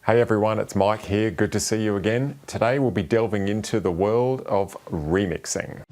Hey everyone, it's Mike here. Good to see you again. Today we'll be delving into the world of remixing.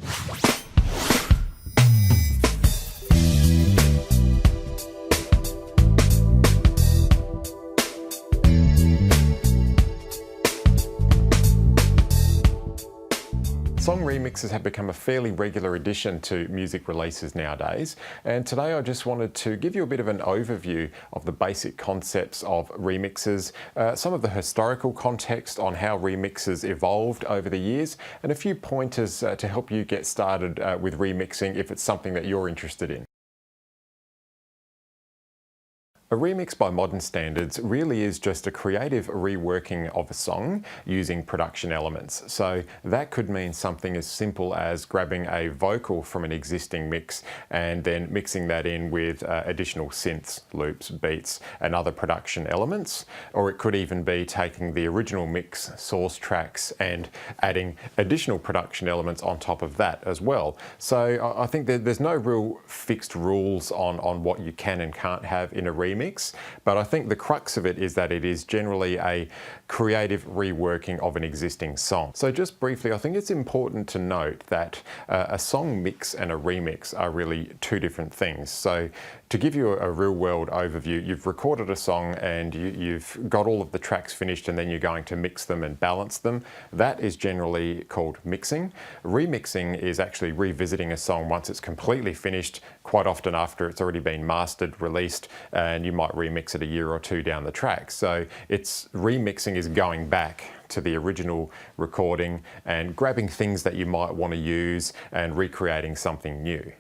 Song remixes have become a fairly regular addition to music releases nowadays, and today I just wanted to give you a bit of an overview of the basic concepts of remixes, some of the historical context on how remixes evolved over the years, and a few pointers to help you get started with remixing if it's something that you're interested in. A remix by modern standards really is just a creative reworking of a song using production elements. So that could mean something as simple as grabbing a vocal from an existing mix and then mixing that in with additional synths, loops, beats and other production elements. Or it could even be taking the original mix source tracks and adding additional production elements on top of that as well. So I think that there's no real fixed rules on what you can and can't have in a remix. But I think the crux of it is that it is generally a creative reworking of an existing song. So just briefly, I think it's important to note that a song mix and a remix are really two different things. So to give you a real world overview, you've recorded a song and you've got all of the tracks finished and then you're going to mix them and balance them. That is generally called mixing. Remixing is actually revisiting a song once it's completely finished, quite often after it's already been mastered, released, and you might remix it a year or two down the track. So remixing is going back to the original recording and grabbing things that you might want to use and recreating something new.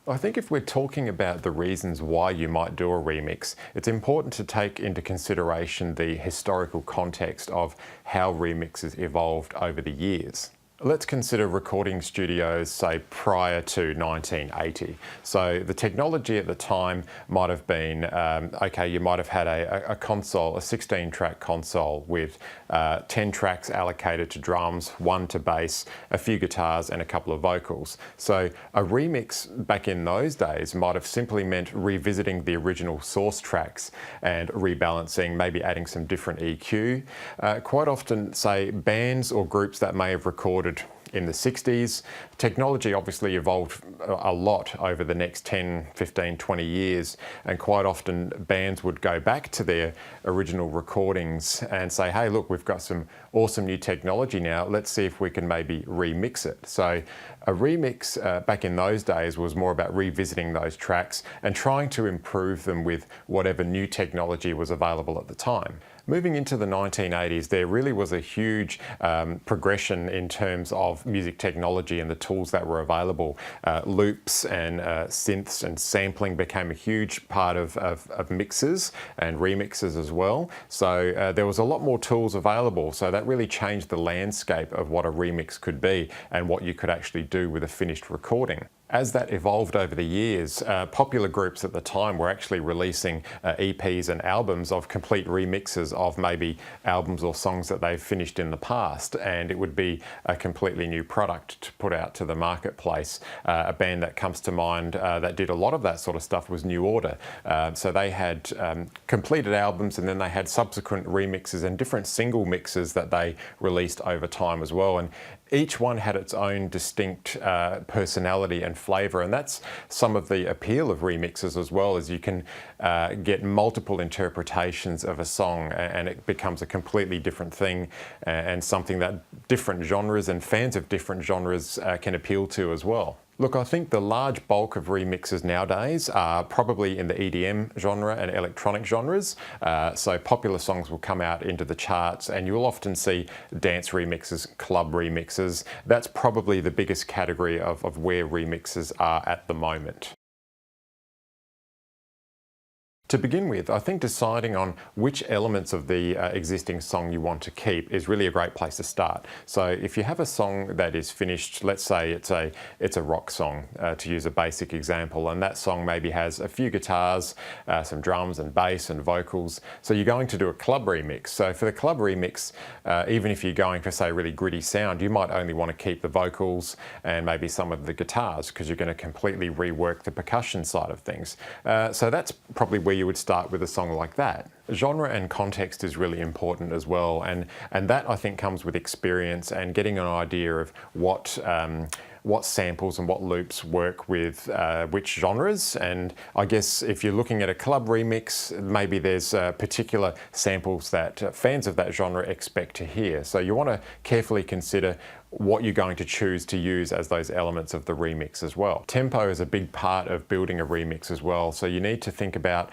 I think if we're talking about the reasons why you might do a remix, it's important to take into consideration the historical context of how remixes evolved over the years. Let's consider recording studios, say, prior to 1980. So the technology at the time might have been, okay, you might have had a console, a 16-track console with 10 tracks allocated to drums, 1 to bass, a few guitars and a couple of vocals. So a remix back in those days might have simply meant revisiting the original source tracks and rebalancing, maybe adding some different EQ. Quite often, say, bands or groups that may have recorded in the 60s. Technology obviously evolved a lot over the next 10, 15, 20 years, and quite often bands would go back to their original recordings and say, hey, look, we've got some awesome new technology now, let's see if we can maybe remix it. So a remix back in those days was more about revisiting those tracks and trying to improve them with whatever new technology was available at the time. Moving into the 1980s, there really was a huge progression in terms of music technology and the tools that were available. Loops and synths and sampling became a huge part of mixes and remixes as well. So there was a lot more tools available. So that really changed the landscape of what a remix could be and what you could actually do with a finished recording. As that evolved over the years, popular groups at the time were actually releasing EPs and albums of complete remixes of maybe albums or songs that they've finished in the past, and it would be a completely new product to put out to the marketplace. A band that comes to mind that did a lot of that sort of stuff was New Order. So they had completed albums and then they had subsequent remixes and different single mixes that they released over time as well. And each one had its own distinct personality and flavour, and that's some of the appeal of remixes as well, as you can get multiple interpretations of a song and it becomes a completely different thing and something that different genres and fans of different genres can appeal to as well. Look, I think the large bulk of remixes nowadays are probably in the EDM genre and electronic genres. So popular songs will come out into the charts and you'll often see dance remixes, club remixes. That's probably the biggest category of where remixes are at the moment. To begin with, I think deciding on which elements of the existing song you want to keep is really a great place to start. So if you have a song that is finished, let's say it's a rock song, to use a basic example, and that song maybe has a few guitars, some drums and bass and vocals. So you're going to do a club remix. So for the club remix, even if you're going for, say, a really gritty sound, you might only want to keep the vocals and maybe some of the guitars because you're going to completely rework the percussion side of things. So that's probably where you you would start with a song like that. Genre and context is really important as well, and that I think comes with experience and getting an idea of what samples and what loops work with which genres. And I guess if you're looking at a club remix, maybe there's particular samples that fans of that genre expect to hear. So you want to carefully consider what you're going to choose to use as those elements of the remix as well. Tempo is a big part of building a remix as well, so you need to think about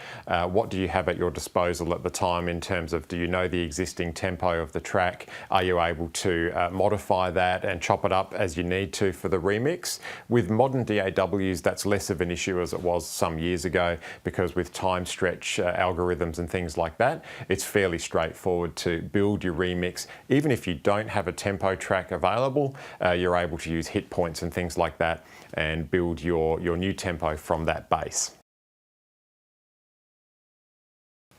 what do you have at your disposal at the time in terms of, do you know the existing tempo of the track? Are you able to modify that and chop it up as you need to for the remix? With modern DAWs, that's less of an issue as it was some years ago, because with time stretch algorithms and things like that, it's fairly straightforward to build your remix. Even if you don't have a tempo track available, you're able to use hit points and things like that and build your new tempo from that base.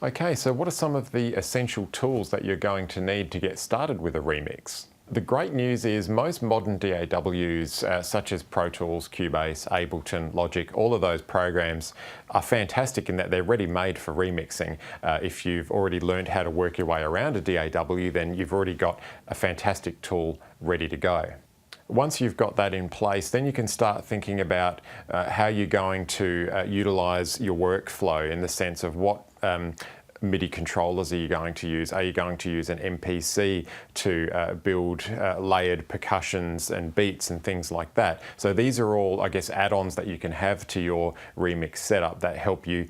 Okay, so what are some of the essential tools that you're going to need to get started with a remix? The great news is most modern DAWs, such as Pro Tools, Cubase, Ableton, Logic, all of those programs are fantastic in that they're ready-made for remixing. If you've already learned how to work your way around a DAW, then you've already got a fantastic tool ready to go. Once you've got that in place, then you can start thinking about how you're going to utilize your workflow, in the sense of what MIDI controllers are you going to use? Are you going to use an MPC to build layered percussions and beats and things like that? So these are all, I guess, add-ons that you can have to your remix setup that help you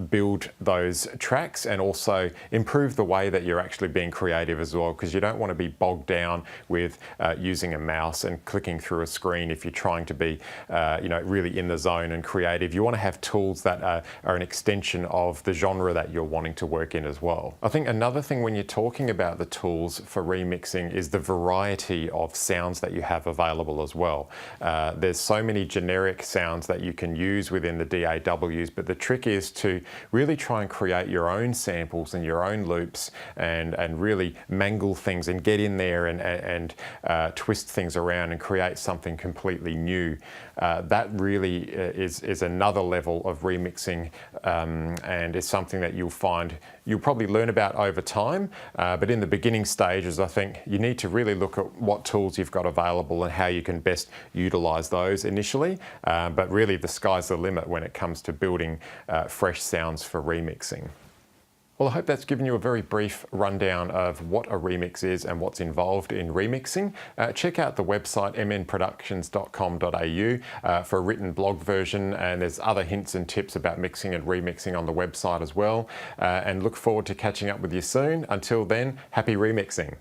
build those tracks and also improve the way that you're actually being creative as well, because you don't want to be bogged down with using a mouse and clicking through a screen if you're trying to be really in the zone and creative. You want to have tools that are an extension of the genre that you're wanting to work in as well. I think another thing when you're talking about the tools for remixing is the variety of sounds that you have available as well. There's so many generic sounds that you can use within the DAWs, but the trick is to really try and create your own samples and your own loops and really mangle things and get in there and twist things around and create something completely new. That really is another level of remixing, and is something that you'll find you'll probably learn about over time, but in the beginning stages, I think you need to really look at what tools you've got available and how you can best utilize those initially, but really the sky's the limit when it comes to building fresh sounds for remixing. Well, I hope that's given you a very brief rundown of what a remix is and what's involved in remixing. Check out the website mnproductions.com.au for a written blog version, and there's other hints and tips about mixing and remixing on the website as well. And look forward to catching up with you soon. Until then, happy remixing.